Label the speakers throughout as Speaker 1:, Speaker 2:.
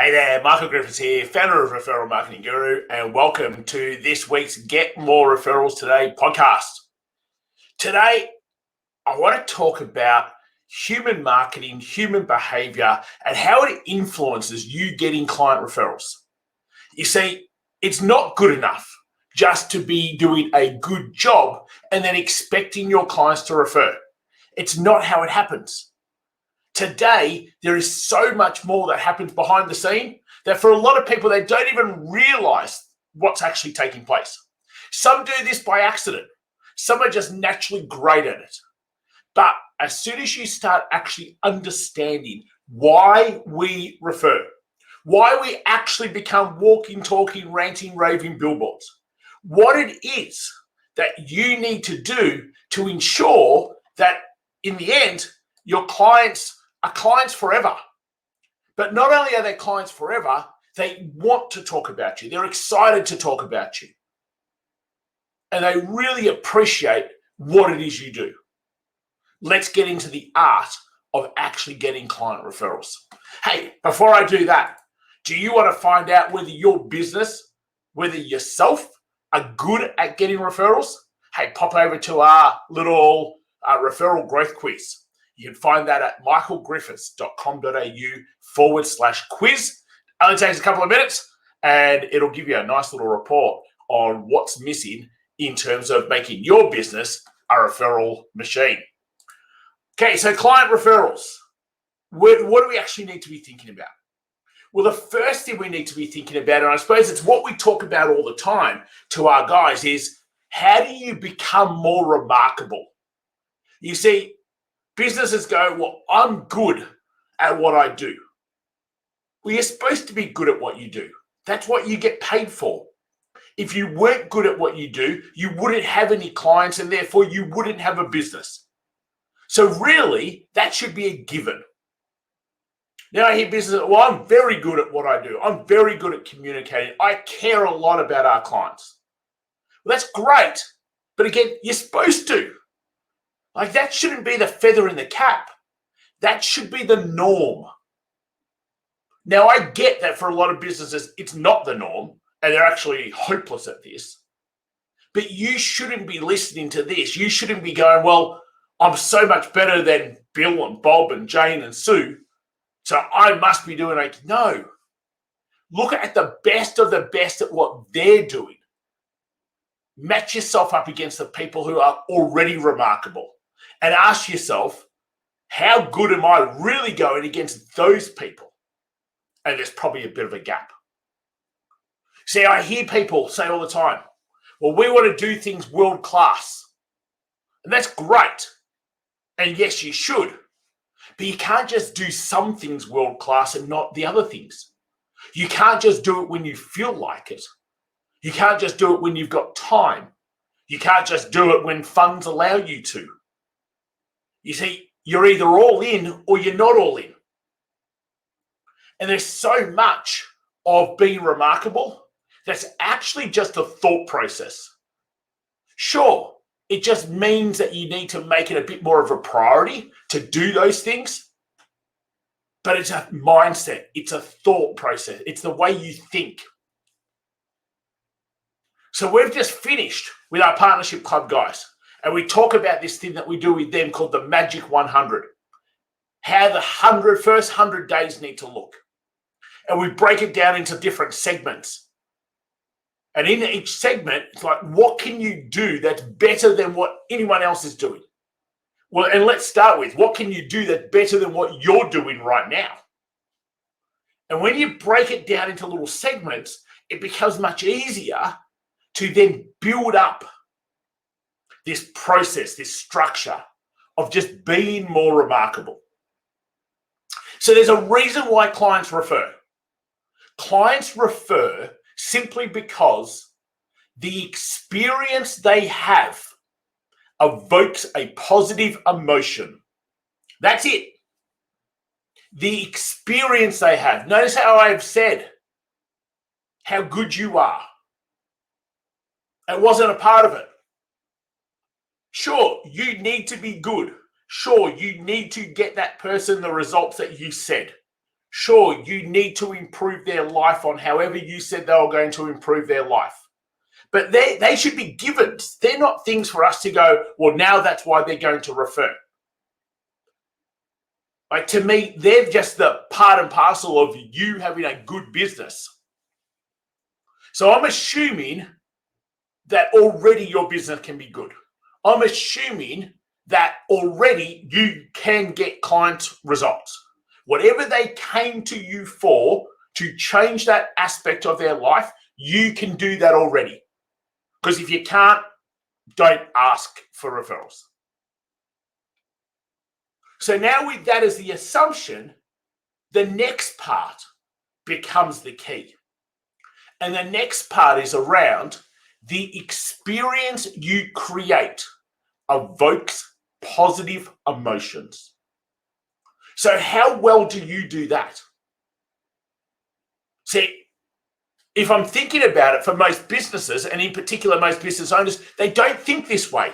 Speaker 1: Hey there, Michael Griffiths here, founder of Referral Marketing Guru, and welcome to this week's Get More Referrals Today podcast. Today, I want to talk about human marketing, human behavior, and how it influences you getting client referrals. You see, it's not good enough just to be doing a good job and then expecting your clients to refer. It's not how it happens. Today, there is so much more that happens behind the scene that for a lot of people, they don't even realize what's actually taking place. Some do this by accident. Some are just naturally great at it. But as soon as you start actually understanding why we refer, why we actually become walking, talking, ranting, raving billboards, what it is that you need to do to ensure that in the end, your clients are clients forever. But not only are they clients forever, they want to talk about you. They're excited to talk about you. And they really appreciate what it is you do. Let's get into the art of actually getting client referrals. Hey, before I do that, do you want to find out whether your business, whether yourself are good at getting referrals? Hey, pop over to our little referral growth quiz. You can find that at michaelgriffiths.com.au/quiz. Only takes a couple of minutes and it'll give you a nice little report on what's missing in terms of making your business a referral machine. Okay, so client referrals. What do we actually need to be thinking about? Well, the first thing we need to be thinking about, and I suppose it's what we talk about all the time to our guys, is how do you become more remarkable? You see, businesses go, well, I'm good at what I do. Well, you're supposed to be good at what you do. That's what you get paid for. If you weren't good at what you do, you wouldn't have any clients and therefore you wouldn't have a business. So really, that should be a given. Now I hear business, well, I'm very good at what I do. I'm very good at communicating. I care a lot about our clients. Well, that's great. But again, you're supposed to. Like, that shouldn't be the feather in the cap. That should be the norm. Now, I get that for a lot of businesses, it's not the norm, and they're actually hopeless at this. But you shouldn't be listening to this. You shouldn't be going, well, I'm so much better than Bill and Bob and Jane and Sue, so I must be doing it. No. Look at the best of the best at what they're doing. Match yourself up against the people who are already remarkable. And ask yourself, how good am I really going against those people? And there's probably a bit of a gap. See, I hear people say all the time, well, we want to do things world class. And that's great. And yes, you should. But you can't just do some things world class and not the other things. You can't just do it when you feel like it. You can't just do it when you've got time. You can't just do it when funds allow you to. You see, you're either all in or you're not all in. And there's so much of being remarkable that's actually just a thought process. Sure, it just means that you need to make it a bit more of a priority to do those things. But it's a mindset. It's a thought process. It's the way you think. So we've just finished with our Partnership Club guys. And we talk about this thing that we do with them called the Magic 100. How the first 100 days need to look. And we break it down into different segments. And in each segment, it's like, what can you do that's better than what anyone else is doing? Well, and let's start with, what can you do that's better than what you're doing right now? And when you break it down into little segments, it becomes much easier to then build up this process, this structure of just being more remarkable. So there's a reason why clients refer. Clients refer simply because the experience they have evokes a positive emotion. That's it. The experience they have. Notice how I have said how good you are. It wasn't a part of it. Sure, you need to be good. Sure, you need to get that person the results that you said. Sure, you need to improve their life on however you said they were going to improve their life. But they should be givens. They're not things for us to go, well, now that's why they're going to refer. Like, to me, they're just the part and parcel of you having a good business. So I'm assuming that already your business can be good. I'm assuming that already you can get client results. Whatever they came to you for to change that aspect of their life, you can do that already. Because if you can't, don't ask for referrals. So now with that as the assumption, the next part becomes the key. And the next part is around the experience you create evokes positive emotions. So how well do you do that? See, if I'm thinking about it, for most businesses, and in particular most business owners, they don't think this way.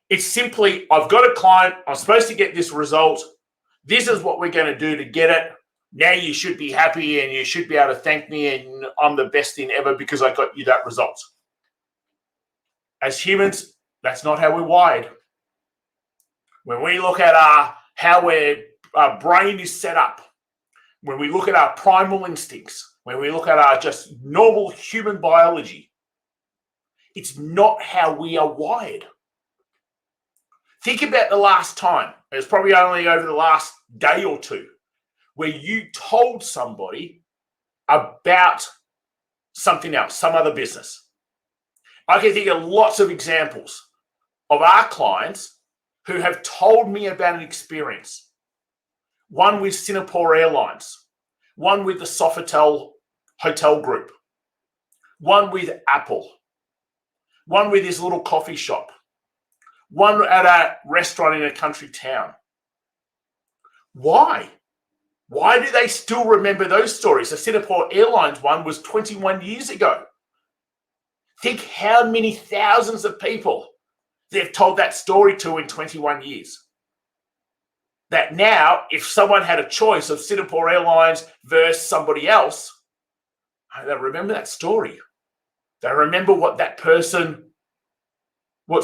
Speaker 1: It's simply, I've got a client, I'm supposed to get this result. This is what we're going to do to get it. Now you should be happy and you should be able to thank me and I'm the best thing ever because I got you that result. As humans, that's not how we're wired. When we look at how our brain is set up, when we look at our primal instincts, when we look at our just normal human biology, it's not how we are wired. Think about the last time, it's probably only over the last day or two, where you told somebody about something else, some other business. I can think of lots of examples of our clients who have told me about an experience. One with Singapore Airlines, one with the Sofitel Hotel Group, one with Apple, one with this little coffee shop, one at a restaurant in a country town. Why? Why do they still remember those stories? The Singapore Airlines one was 21 years ago. Think how many thousands of people they've told that story to in 21 years. That now, if someone had a choice of Singapore Airlines versus somebody else, they remember that story. They remember what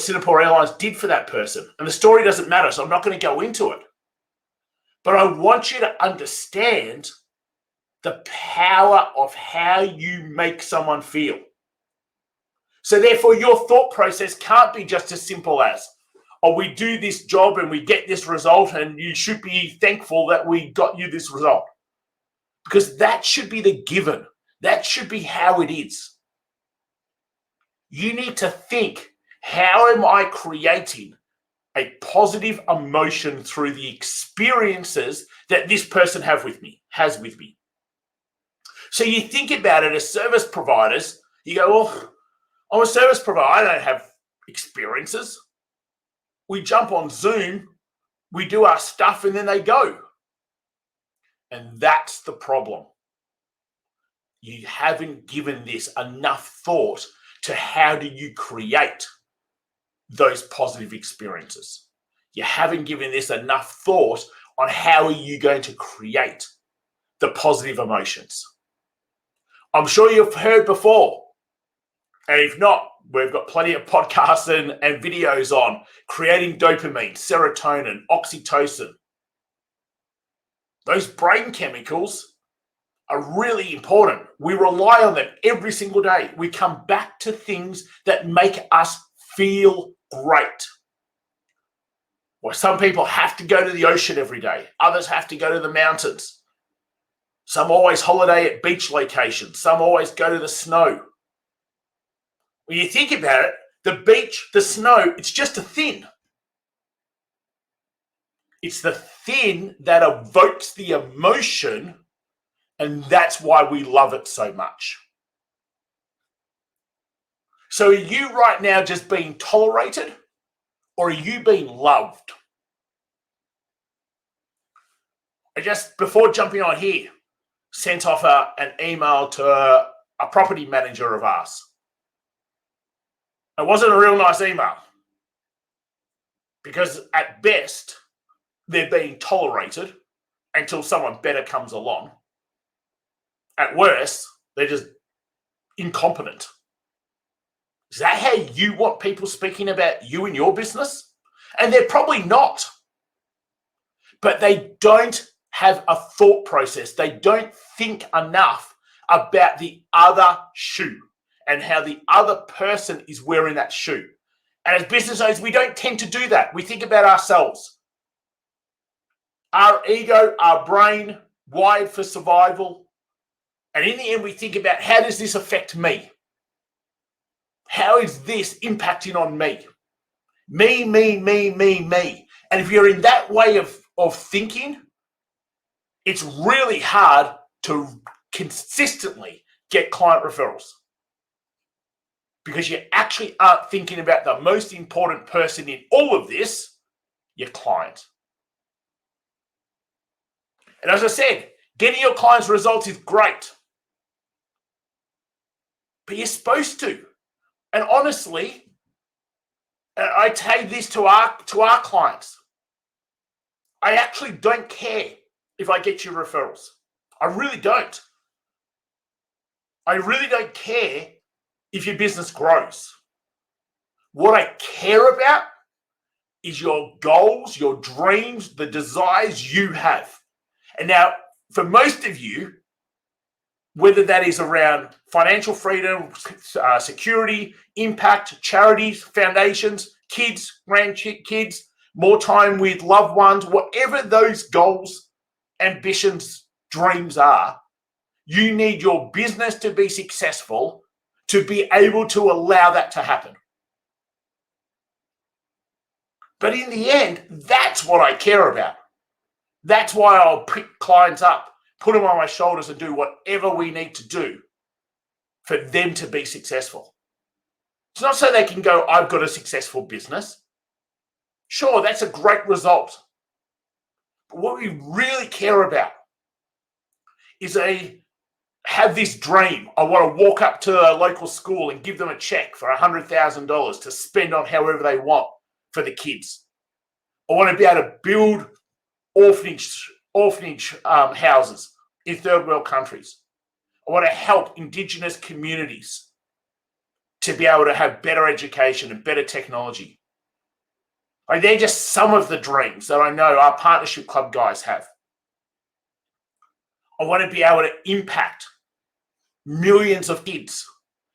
Speaker 1: Singapore Airlines did for that person. And the story doesn't matter, so I'm not going to go into it. But I want you to understand the power of how you make someone feel. So therefore, your thought process can't be just as simple as, oh, we do this job and we get this result and you should be thankful that we got you this result. Because that should be the given. That should be how it is. You need to think, how am I creating a positive emotion through the experiences that this person has with me? So you think about it as service providers, you go, well, I'm a service provider, I don't have experiences. We jump on Zoom, we do our stuff, and then they go. And that's the problem. You haven't given this enough thought to how do you create those positive experiences. You haven't given this enough thought on how are you going to create the positive emotions. I'm sure you've heard before, and if not, we've got plenty of podcasts and videos on creating dopamine, serotonin, oxytocin. Those brain chemicals are really important. We rely on them every single day. We come back to things that make us feel great. Well, some people have to go to the ocean every day. Others have to go to the mountains. Some always holiday at beach locations. Some always go to the snow. When you think about it, the beach, the snow, it's just a thin. It's the thin that evokes the emotion, and that's why we love it so much. So are you right now just being tolerated, or are you being loved? I just, before jumping on here, sent off an email to a property manager of ours. It wasn't a real nice email because at best they're being tolerated until someone better comes along. At worst, they're just incompetent. Is that how you want people speaking about you and your business? And they're probably not. But they don't have a thought process. They don't think enough about the other shoe and how the other person is wearing that shoe. And as business owners, we don't tend to do that. We think about ourselves. Our ego, our brain, wired for survival. And in the end, we think about, how does this affect me? How is this impacting on me? Me. And if you're in that way of thinking, it's really hard to consistently get client referrals, because you actually aren't thinking about the most important person in all of this, your client. And as I said, getting your clients results is great, but you're supposed to. And honestly, I take this to our clients. I actually don't care if I get you referrals. I really don't. I really don't care if your business grows. What I care about is your goals, your dreams, the desires you have. And now, for most of you, whether that is around financial freedom, security, impact, charities, foundations, kids, grandkids, more time with loved ones, whatever those goals, ambitions, dreams are, you need your business to be successful to be able to allow that to happen. But in the end, that's what I care about. That's why I'll pick clients up, put them on my shoulders, and do whatever we need to do for them to be successful. It's not so they can go, I've got a successful business. Sure, that's a great result. But what we really care about is they have this dream. I want to walk up to a local school and give them a check for $100,000 to spend on however they want for the kids. I want to be able to build orphanage houses in third world countries. I want to help Indigenous communities to be able to have better education and better technology. Like, they're just some of the dreams that I know our Partnership Club guys have. I want to be able to impact millions of kids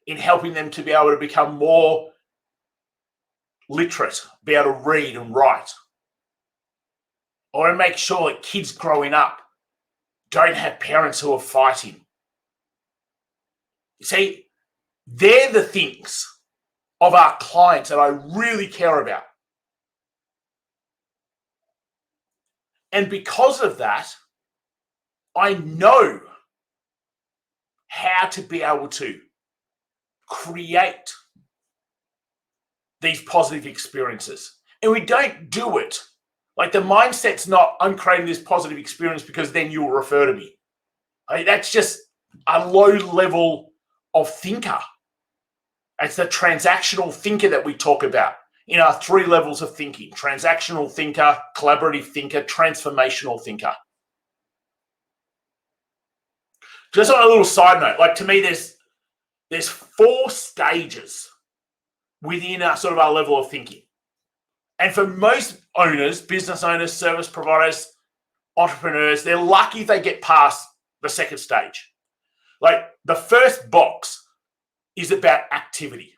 Speaker 1: in helping them to be able to become more literate, be able to read and write. I want to make sure that kids growing up don't have parents who are fighting. You see, they're the things of our clients that I really care about. And because of that, I know how to be able to create these positive experiences. And we don't do it. Like, the mindset's not, I'm creating this positive experience because then you'll refer to me. That's just a low level of thinker. It's the transactional thinker that we talk about in our 3 levels of thinking: transactional thinker, collaborative thinker, transformational thinker. Just on a little side note, like, to me, there's 4 stages within our sort of our level of thinking. And for most owners, business owners, service providers, entrepreneurs, they're lucky if they get past the second stage. Like, the first box is about activity.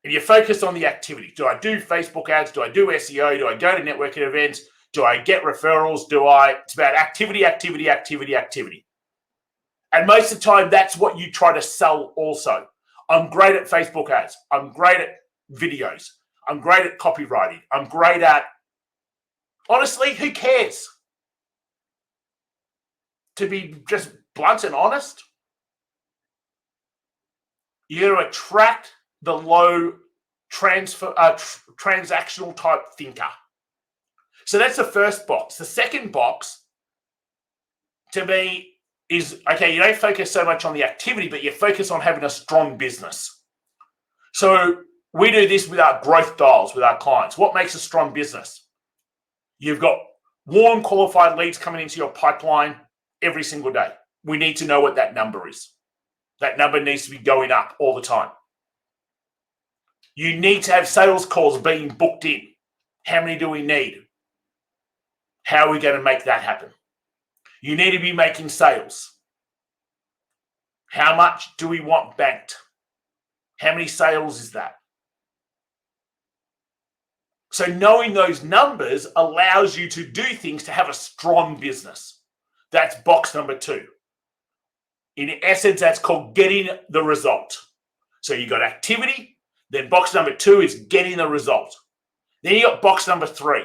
Speaker 1: And you're focused on the activity. Do I do Facebook ads? Do I do SEO? Do I go to networking events? Do I get referrals? It's about activity. And most of the time, that's what you try to sell also. I'm great at Facebook ads. I'm great at videos. I'm great at copywriting. I'm great at... Honestly, who cares? To be just blunt and honest, you're going to attract the low transactional type thinker. So that's the first box. The second box, to me, is, okay, you don't focus so much on the activity, but you focus on having a strong business. So we do this with our growth dials with our clients. What makes a strong business? You've got warm, qualified leads coming into your pipeline every single day. We need to know what that number is. That number needs to be going up all the time. You need to have sales calls being booked in. How many do we need? How are we going to make that happen? You need to be making sales. How much do we want banked? How many sales is that? So knowing those numbers allows you to do things to have a strong business. That's box number 2. In essence, that's called getting the result. So you got activity, then box number 2 is getting the result. Then you got box number 3.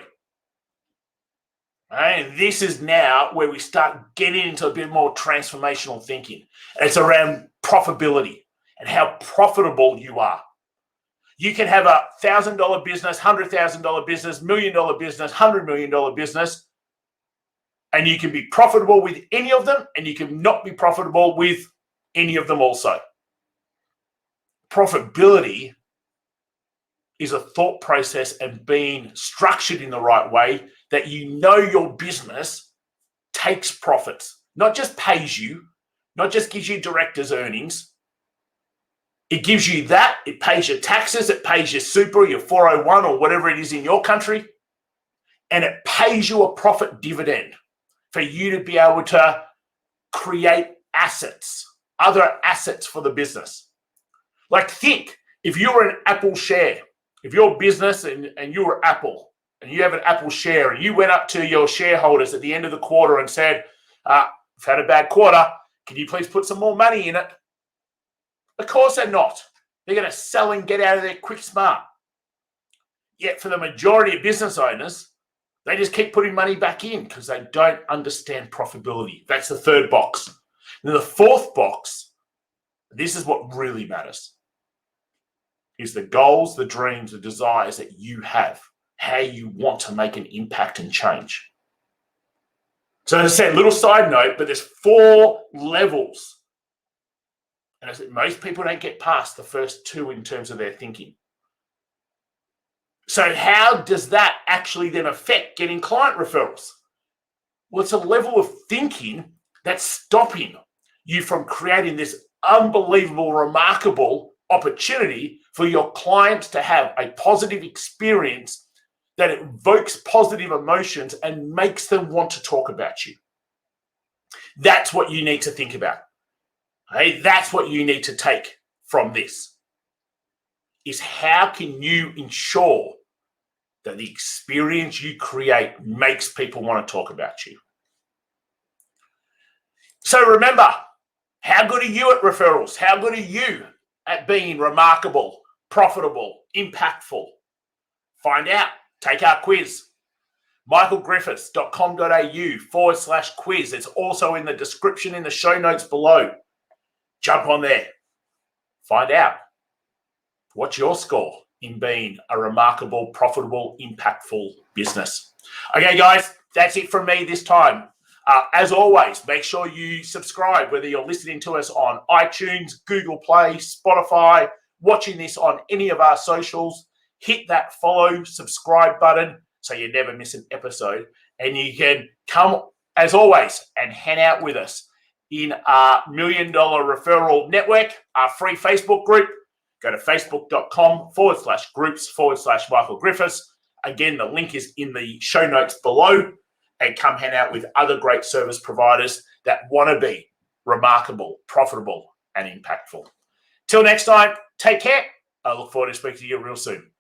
Speaker 1: And this is now where we start getting into a bit more transformational thinking. It's around profitability and how profitable you are. You can have a $1,000 business, $100,000 business, $1 million business, $100 million business, and you can be profitable with any of them, and you can not be profitable with any of them also. Profitability is a thought process and being structured in the right way that you know your business takes profits, not just pays you, not just gives you director's earnings. It gives you that, it pays your taxes, it pays your super, your 401 or whatever it is in your country, and it pays you a profit dividend for you to be able to create assets, other assets for the business. Like think, if you were an Apple share, if your business and you were Apple and you have an Apple share and you went up to your shareholders at the end of the quarter and said, I've had a bad quarter, can you please put some more money in it? Of course they're not. They're going to sell and get out of there quick smart. Yet for the majority of business owners, they just keep putting money back in because they don't understand profitability. That's the 3rd box. And the 4th box, this is what really matters, is the goals, the dreams, the desires that you have, how you want to make an impact and change. So as I said, little side note, but there's 4 levels. And I said, most people don't get past the first 2 in terms of their thinking. So how does that actually then affect getting client referrals? Well, it's a level of thinking that's stopping you from creating this unbelievable, remarkable opportunity for your clients to have a positive experience that evokes positive emotions and makes them want to talk about you. That's what you need to think about. Hey, that's what you need to take from this, is how can you ensure that the experience you create makes people want to talk about you? So remember, how good are you at referrals? How good are you at being remarkable, profitable, impactful? Find out. Take our quiz. michaelgriffiths.com.au/quiz. It's also in the description in the show notes below. Jump on there. Find out. What's your score in being a remarkable, profitable, impactful business? Okay, guys, that's it from me this time. As always, make sure you subscribe, whether you're listening to us on iTunes, Google Play, Spotify, watching this on any of our socials. Hit that follow, subscribe button so you never miss an episode. And you can come, as always, and hang out with us in our $1 Million Referral Network, our free Facebook group. Go to facebook.com/groups/Michael Griffiths. Again, the link is in the show notes below, and come hang out with other great service providers that want to be remarkable, profitable, and impactful. Till next time, take care. I look forward to speaking to you real soon.